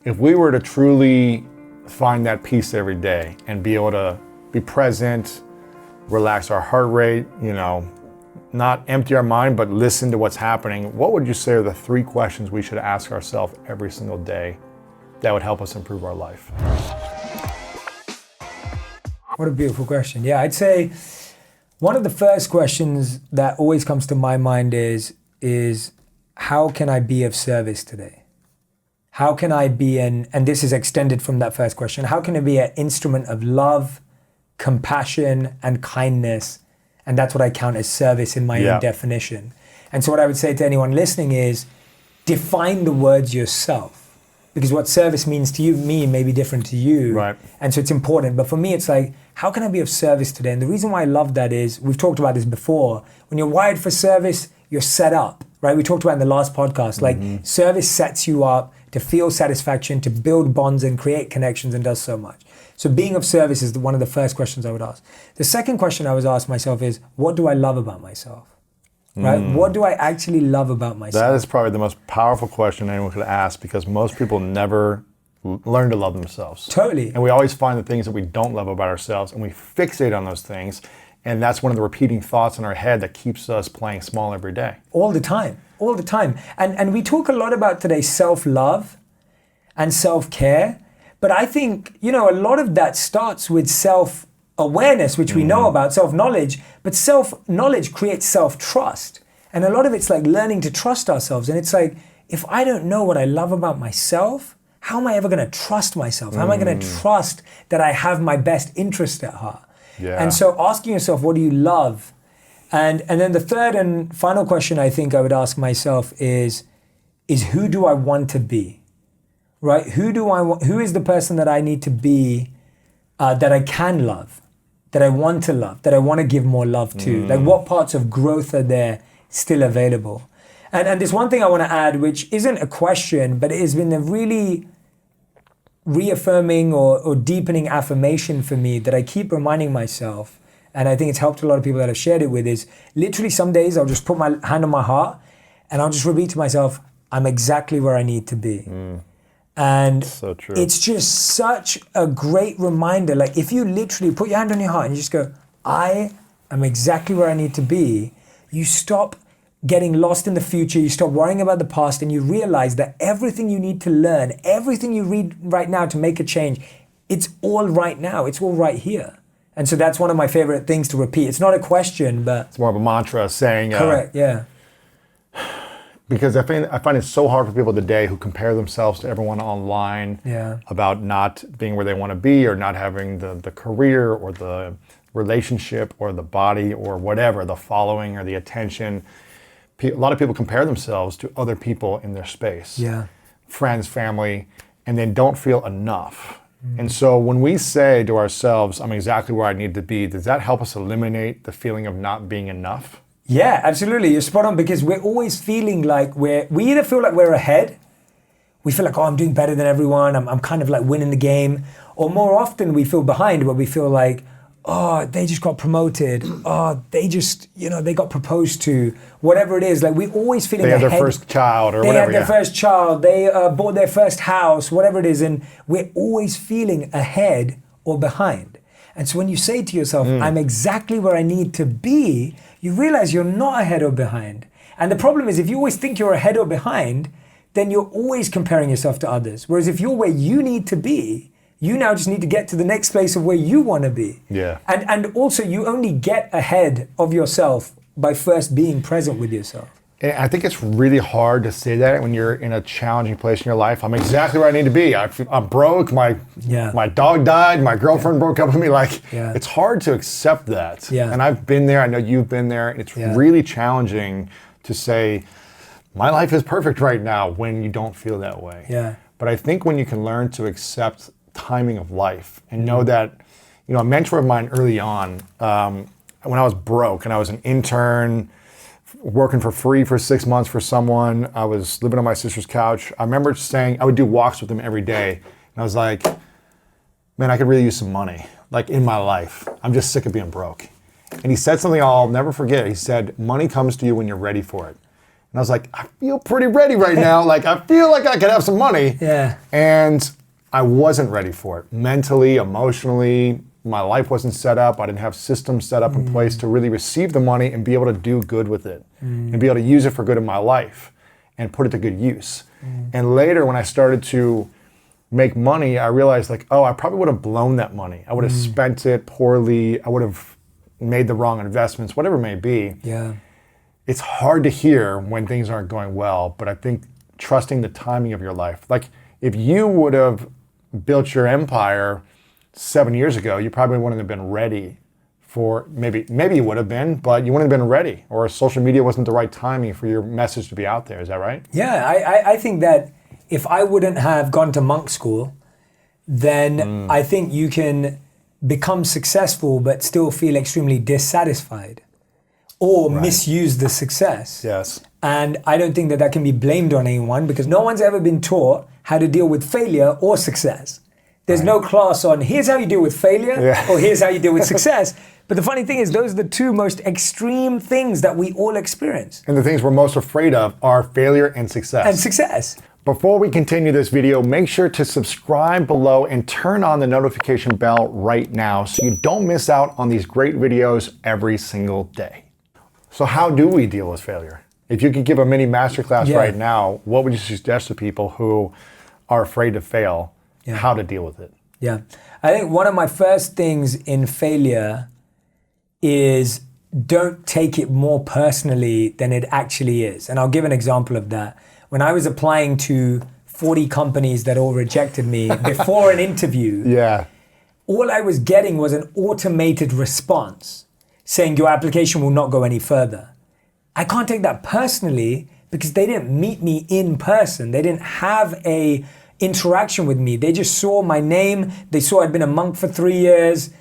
if we were to truly find that peace every day and be able to be present, relax our heart rate, not empty our mind, but listen to what's happening, what would you say are the 3 questions we should ask ourselves every single day that would help us improve our life? What a beautiful question. Yeah, I'd say one of the first questions that always comes to my mind is how can I be of service today? How can I be and this is extended from that first question, how can I be an instrument of love, compassion, and kindness? And that's what I count as service in my own definition. And so what I would say to anyone listening is define the words yourself. Because what service means to me may be different to you. Right. And so it's important. But for me, it's like, how can I be of service today? And the reason why I love that is, we've talked about this before, when you're wired for service, you're set up, right? We talked about in the last podcast, like service sets you up to feel satisfaction, to build bonds and create connections, and does so much. So being of service is one of the first questions I would ask. The second question I would ask myself is, what do I love about myself? Right? What do I actually love about myself? That is probably the most powerful question anyone could ask, because most people never learn to love themselves. Totally. And we always find the things that we don't love about ourselves, and we fixate on those things. And that's one of the repeating thoughts in our head that keeps us playing small every day. All the time. And we talk a lot about today self-love and self-care. But I think, a lot of that starts with self-awareness, which we know about, self-knowledge. But self-knowledge creates self-trust. And a lot of it's like learning to trust ourselves. And it's like, if I don't know what I love about myself, how am I ever going to trust myself? How am I going to trust that I have my best interest at heart? Yeah. And so asking yourself, what do you love? And then the third and final question I think I would ask myself is who do I want to be? Right? Who is the person that I need to be that I can love, that I want to love, that I want to give more love to? Like, what parts of growth are there still available? And there's one thing I want to add, which isn't a question, but it has been a really reaffirming or deepening affirmation for me that I keep reminding myself, and I think it's helped a lot of people that I've shared it with, is literally some days I'll just put my hand on my heart and I'll just repeat to myself, I'm exactly where I need to be. And so true. It's just such a great reminder. Like, if you literally put your hand on your heart and you just go, I am exactly where I need to be, you stop getting lost in the future, you stop worrying about the past, and you realize that everything you need to learn, everything you read right now to make a change, it's all right now, it's all right here. And so that's one of my favorite things to repeat. It's not a question, but... It's more of a mantra saying... Correct, yeah. Because I find it so hard for people today who compare themselves to everyone online about not being where they want to be, or not having the career or the relationship or the body or whatever, the following or the attention. A lot of people compare themselves to other people in their space, friends, family, and they don't feel enough. And so when we say to ourselves, I'm exactly where I need to be, does that help us eliminate the feeling of not being enough? Yeah, absolutely. You're spot on, because we're always feeling like we either feel like we're ahead, we feel like, I'm doing better than everyone, I'm kind of like winning the game, or more often we feel behind, where we feel like, they just got promoted, they just, they got proposed to, whatever it is. Like, we always feeling ahead. They had their first child or whatever. They had their first child, they bought their first house, whatever it is, and we're always feeling ahead or behind. And so when you say to yourself, I'm exactly where I need to be, you realize you're not ahead or behind. And the problem is, if you always think you're ahead or behind, then you're always comparing yourself to others. Whereas if you're where you need to be, you now just need to get to the next place of where you want to be. Yeah. And also, you only get ahead of yourself by first being present with yourself. And I think it's really hard to say that when you're in a challenging place in your life. I'm exactly where I need to be. I'm broke. My dog died. My girlfriend broke up with me. It's hard to accept that. Yeah. And I've been there. I know you've been there. It's really challenging to say, my life is perfect right now, when you don't feel that way. Yeah. But I think when you can learn to accept timing of life and know that, a mentor of mine early on, when I was broke and I was an intern, working for free for 6 months for someone. I was living on my sister's couch. I remember saying I would do walks with him every day. And I was like, man, I could really use some money, in my life. I'm just sick of being broke. And he said something I'll never forget. He said, money comes to you when you're ready for it. And I was like, I feel pretty ready right now. Like, I feel like I could have some money. Yeah. And I wasn't ready for it. Mentally, emotionally, my life wasn't set up. I didn't have systems set up in place to really receive the money and be able to do good with it and be able to use it for good in my life and put it to good use. And later, when I started to make money, I realized like, oh, I probably would have blown that money. I would have spent it poorly. I would have made the wrong investments, whatever it may be. Yeah. It's hard to hear when things aren't going well, but I think trusting the timing of your life. Like if you would have built your empire 7 years ago, you probably wouldn't have been ready for, maybe you would have been, but you wouldn't have been ready, or social media wasn't the right timing for your message to be out there. Is that right? Yeah, I think that if I wouldn't have gone to monk school, then I think you can become successful but still feel extremely dissatisfied or misuse the success. Yes. And I don't think that that can be blamed on anyone because no one's ever been taught how to deal with failure or success. There's no class on here's how you deal with failure or here's how you deal with success. But the funny thing is those are the two most extreme things that we all experience. And the things we're most afraid of are failure and success. And success. Before we continue this video, make sure to subscribe below and turn on the notification bell right now so you don't miss out on these great videos every single day. So how do we deal with failure? If you could give a mini masterclass right now, what would you suggest to people who are afraid to fail, how to deal with it? Yeah. I think one of my first things in failure is don't take it more personally than it actually is. And I'll give an example of that. When I was applying to 40 companies that all rejected me before an interview, all I was getting was an automated response saying your application will not go any further. I can't take that personally because they didn't meet me in person. They didn't have a interaction with me. They just saw my name. They saw I'd been a monk for 3 years.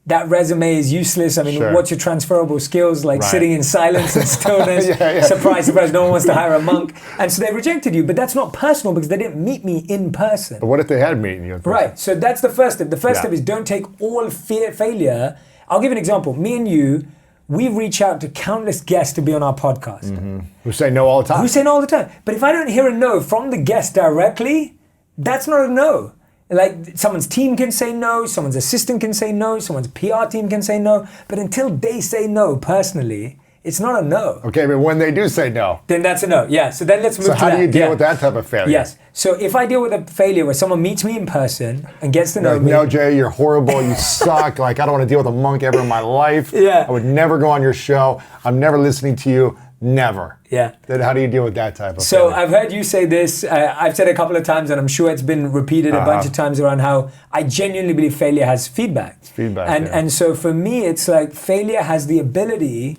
That resume is useless. I mean, what's your transferable skills? Like sitting in silence and stillness. Surprise, surprise, no one wants to hire a monk. And so they rejected you, but that's not personal because they didn't meet me in person. But what if they had meeting you in person? Right, so that's the first step. The first step is don't take all failure. I'll give an example. Me and you, we reach out to countless guests to be on our podcast. Who say no all the time. Who say no all the time. But if I don't hear a no from the guest directly, that's not a no. Like someone's team can say no, someone's assistant can say no, someone's PR team can say no, but until they say no personally, it's not a no. Okay, but when they do say no, then that's a no. Yeah, so then let's move to that. So how do you deal with that type of failure? Yes, so if I deal with a failure where someone meets me in person and gets to know me. No, Jay, you're horrible, you suck, like I don't want to deal with a monk ever in my life. Yeah. I would never go on your show, I'm never listening to you, never. Yeah. Then how do you deal with that type of So failure? I've heard you say this, I've said it a couple of times and I'm sure it's been repeated a bunch of times around how I genuinely believe failure has feedback. It's feedback, and so for me, it's like failure has the ability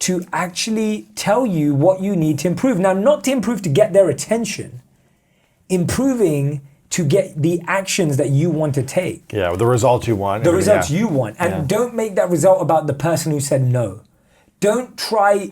to actually tell you what you need to improve. Now, not to improve to get their attention, improving to get the actions that you want to take. Yeah, the results you want. The results you want. And don't make that result about the person who said no. Don't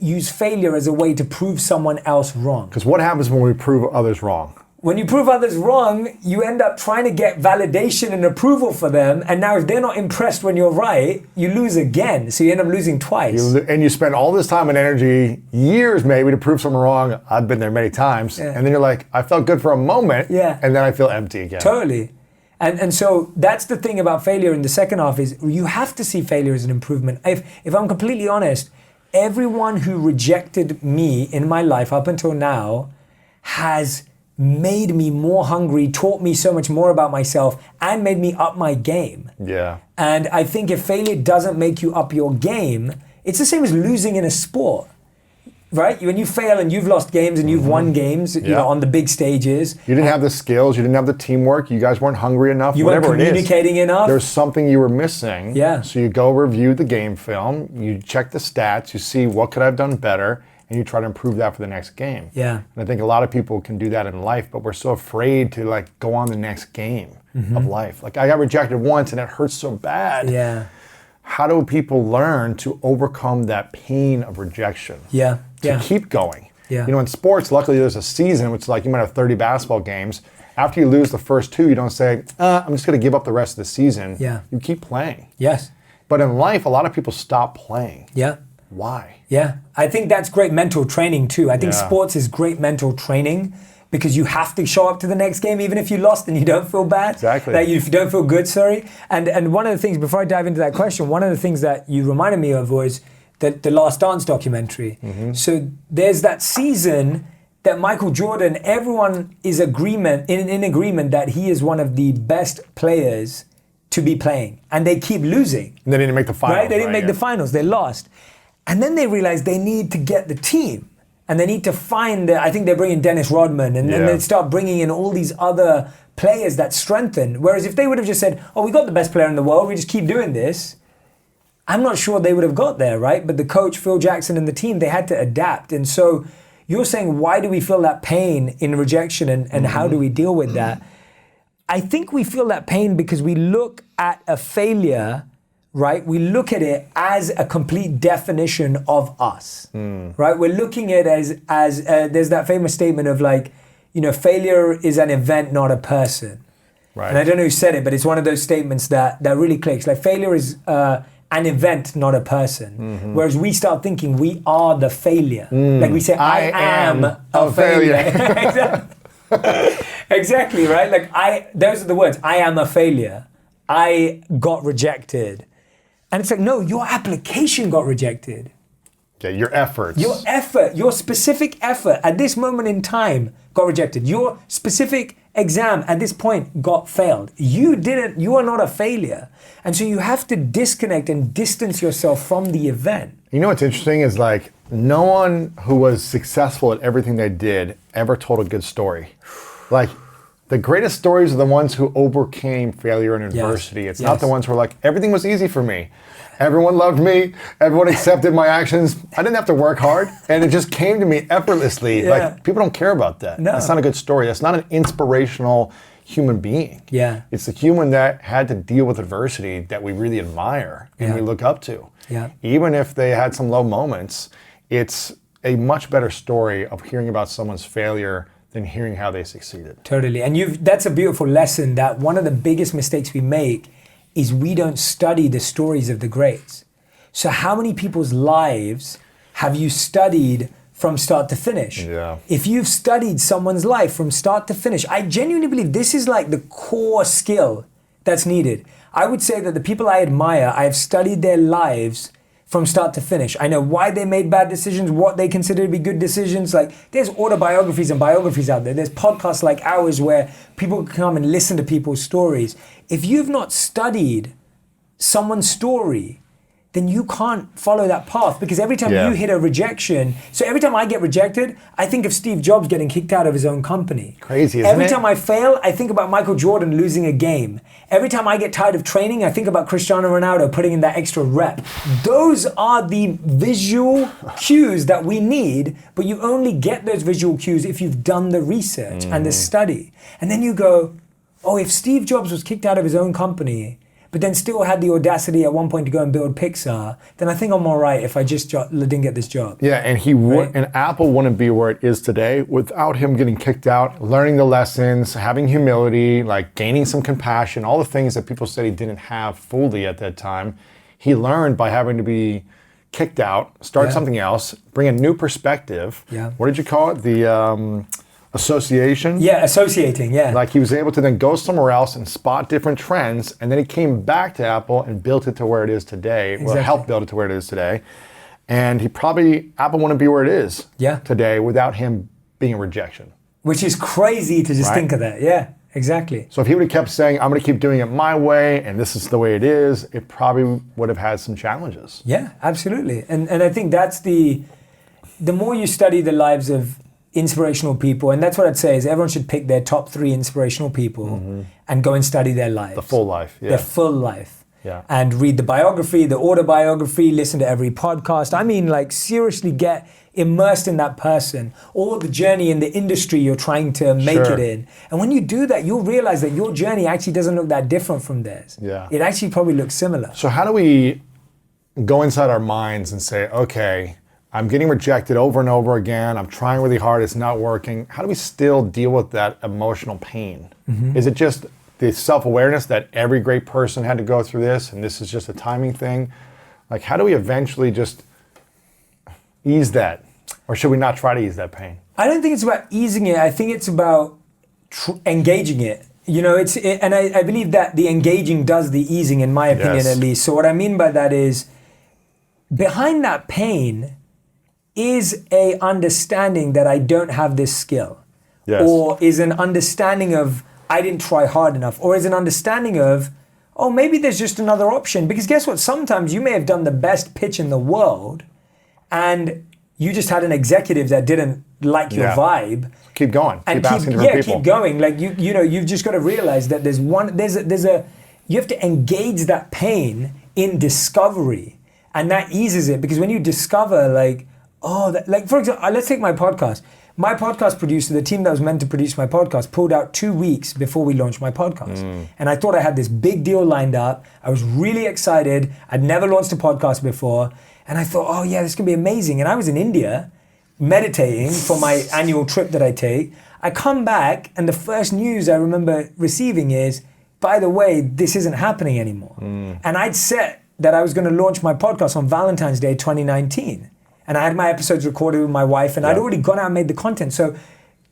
use failure as a way to prove someone else wrong. Because what happens when we prove others wrong? When you prove others wrong, you end up trying to get validation and approval for them. And now if they're not impressed when you're right, you lose again. So you end up losing twice. And you spend all this time and energy, years maybe, to prove someone wrong. I've been there many times. And then you're like, I felt good for a moment. And then I feel empty again. Totally. And so that's the thing about failure in the second half is you have to see failure as an improvement. If I'm completely honest, everyone who rejected me in my life up until now has made me more hungry, taught me so much more about myself, and made me up my game. Yeah. And I think if failure doesn't make you up your game, it's the same as losing in a sport. Right? When you fail and you've lost games and you've won games, you know, on the big stages. You didn't have the skills, you didn't have the teamwork, you guys weren't hungry enough, you whatever weren't communicating enough. There's something you were missing. Yeah. So you go review the game film, you check the stats, you see what could I have done better, and you try to improve that for the next game. Yeah. And I think a lot of people can do that in life, but we're so afraid to like go on the next game of life. Like I got rejected once and it hurts so bad. Yeah. How do people learn to overcome that pain of rejection? Yeah. To keep going. Yeah. You know, in sports, luckily there's a season, which is like you might have 30 basketball games. After you lose the first two, you don't say, I'm just going to give up the rest of the season. Yeah. You keep playing. Yes. But in life, a lot of people stop playing. Yeah. Why? Yeah, I think that's great mental training too. I think Yeah. sports is great mental training because you have to show up to the next game even if you lost and you don't feel bad. Exactly. That you don't feel good, sorry. And one of the things, before I dive into that question, one of the things that you reminded me of was the Last Dance documentary. Mm-hmm. So there's that season that Michael Jordan, everyone is in agreement that he is one of the best players to be playing. And they keep losing. And they didn't make the finals. Right? They didn't make the finals. They lost. And then they realized they need to get the team. And they need to find, I think they bring in Dennis Rodman. And then they start bringing in all these other players that strengthen. Whereas if they would have just said, oh, we got the best player in the world, we just keep doing this, I'm not sure they would have got there, right? But the coach, Phil Jackson, and the team, they had to adapt. And so you're saying, why do we feel that pain in rejection and how do we deal with that? I think we feel that pain because we look at a failure, right? We look at it as a complete definition of us, right? We're looking at it as there's that famous statement of like, failure is an event, not a person. Right. And I don't know who said it, but it's one of those statements that really clicks. Like failure is an event, not a person. Whereas we start thinking we are the failure. Like we say, I am a failure. Exactly, right? Like those are the words. I am a failure. I got rejected. And it's like, no, your application got rejected. Yeah, your efforts. Your effort, your specific effort at this moment in time got rejected. Your specific exam at this point got failed. You are not a failure. And so you have to disconnect and distance yourself from the event. You know what's interesting is like no one who was successful at everything they did ever told a good story. Like the greatest stories are the ones who overcame failure and adversity. It's not the ones who are like, everything was easy for me. Everyone loved me. Everyone accepted my actions. I didn't have to work hard. And it just came to me effortlessly. Yeah. Like people don't care about that. No. That's not a good story. That's not an inspirational human being. Yeah. It's the human that had to deal with adversity that we really admire and we look up to. Yeah. Even if they had some low moments, it's a much better story of hearing about someone's failure than hearing how they succeeded. Totally. And that's a beautiful lesson that one of the biggest mistakes we make is we don't study the stories of the greats. So how many people's lives have you studied from start to finish? Yeah. If you've studied someone's life from start to finish, I genuinely believe this is like the core skill that's needed. I would say that the people I admire, I have studied their lives from start to finish. I know why they made bad decisions, what they consider to be good decisions. Like there's autobiographies and biographies out there. There's podcasts like ours where people can come and listen to people's stories. If you've not studied someone's story, then you can't follow that path because every time you hit a rejection, so every time I get rejected, I think of Steve Jobs getting kicked out of his own company. Crazy, isn't it? Every time I fail, I think about Michael Jordan losing a game. Every time I get tired of training, I think about Cristiano Ronaldo putting in that extra rep. Those are the visual cues that we need, but you only get those visual cues if you've done the research and the study. And then you go, oh, if Steve Jobs was kicked out of his own company, but then still had the audacity at one point to go and build Pixar, then I think I'm all right if I just didn't get this job. Yeah, and and Apple wouldn't be where it is today without him getting kicked out, learning the lessons, having humility, like gaining some compassion, all the things that people said he didn't have fully at that time. He learned by having to be kicked out, start something else, bring a new perspective. Yeah. What did you call it? The association? Yeah, associating, yeah. Like he was able to then go somewhere else and spot different trends, and then he came back to Apple and built it to where it is today, or helped build it to where it is today. And Apple wouldn't be where it is today without him being a rejection. Which is crazy to just think of that, yeah, exactly. So if he would have kept saying, I'm going to keep doing it my way, and this is the way it is, it probably would have had some challenges. Yeah, absolutely. And I think that's the more you study the lives of inspirational people, and that's what I'd say is everyone should pick their top 3 inspirational people and go and study their lives. The full life, Their full life. Yeah. And read the biography, the autobiography, listen to every podcast. I mean, like seriously get immersed in that person or the journey in the industry you're trying to make it in. And when you do that, you'll realize that your journey actually doesn't look that different from theirs. Yeah. It actually probably looks similar. So how do we go inside our minds and say, okay, I'm getting rejected over and over again. I'm trying really hard. It's not working. How do we still deal with that emotional pain? Is it just the self-awareness that every great person had to go through this and this is just a timing thing? Like, how do we eventually just ease that? Or should we not try to ease that pain? I don't think it's about easing it. I think it's about engaging it. You know, and I believe that the engaging does the easing, in my opinion, at least. So what I mean by that is, behind that pain is a understanding that I don't have this skill. Yes. Or is an understanding of I didn't try hard enough. Or is an understanding of, oh, maybe there's just another option. Because guess what? Sometimes you may have done the best pitch in the world and you just had an executive that didn't like your vibe. Keep going. And keep asking different people. Keep going. Like you know, you've just got to realize that you have to engage that pain in discovery, and that eases it, because when you discover, like, for example, let's take my podcast. My podcast producer, the team that was meant to produce my podcast, pulled out 2 weeks before we launched my podcast. And I thought I had this big deal lined up. I was really excited. I'd never launched a podcast before. And I thought, oh yeah, this is gonna be amazing. And I was in India meditating for my annual trip that I take. I come back and the first news I remember receiving is, by the way, this isn't happening anymore. And I'd set that I was gonna launch my podcast on Valentine's Day 2019. And I had my episodes recorded with my wife, and I'd already gone out and made the content. So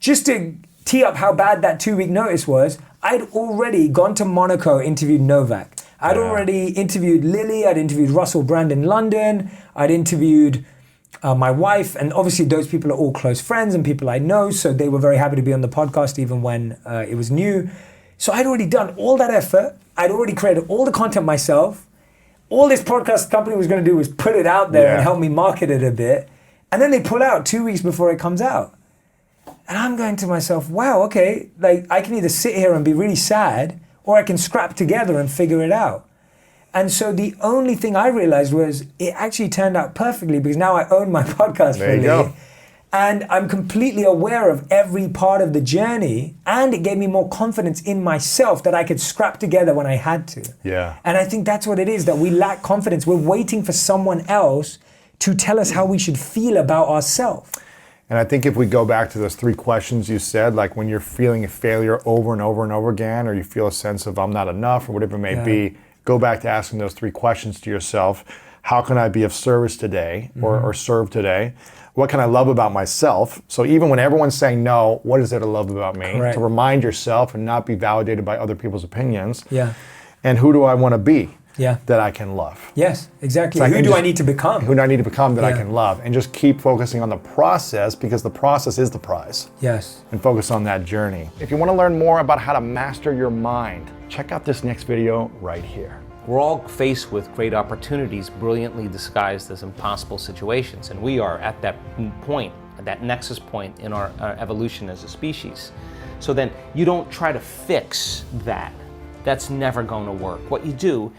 just to tee up how bad that 2 week notice was, I'd already gone to Monaco, interviewed Novak. I'd already interviewed Lily, I'd interviewed Russell Brand in London, I'd interviewed my wife, and obviously those people are all close friends and people I know, so they were very happy to be on the podcast even when it was new. So I'd already done all that effort, I'd already created all the content myself. All this podcast company was going to do was put it out there and help me market it a bit. And then they pull out 2 weeks before it comes out. And I'm going to myself, wow, okay, like I can either sit here and be really sad, or I can scrap together and figure it out. And so the only thing I realized was it actually turned out perfectly, because now I own my podcast fully. And I'm completely aware of every part of the journey, and it gave me more confidence in myself that I could scrap together when I had to. Yeah. And I think that's what it is, that we lack confidence. We're waiting for someone else to tell us how we should feel about ourselves. And I think if we go back to those 3 questions you said, like when you're feeling a failure over and over and over again, or you feel a sense of I'm not enough, or whatever it may be, go back to asking those 3 questions to yourself. How can I be of service today, or serve today? What can I love about myself? So even when everyone's saying no, what is there to love about me? Correct. To remind yourself and not be validated by other people's opinions. Yeah. And who do I want to be that I can love? Yes, exactly. So who do I need to become? Who do I need to become that I can love? And just keep focusing on the process, because the process is the prize. Yes. And focus on that journey. If you want to learn more about how to master your mind, check out this next video right here. We're all faced with great opportunities brilliantly disguised as impossible situations, and we are at that point, at that nexus point in our evolution as a species. So then you don't try to fix that. That's never going to work. What you do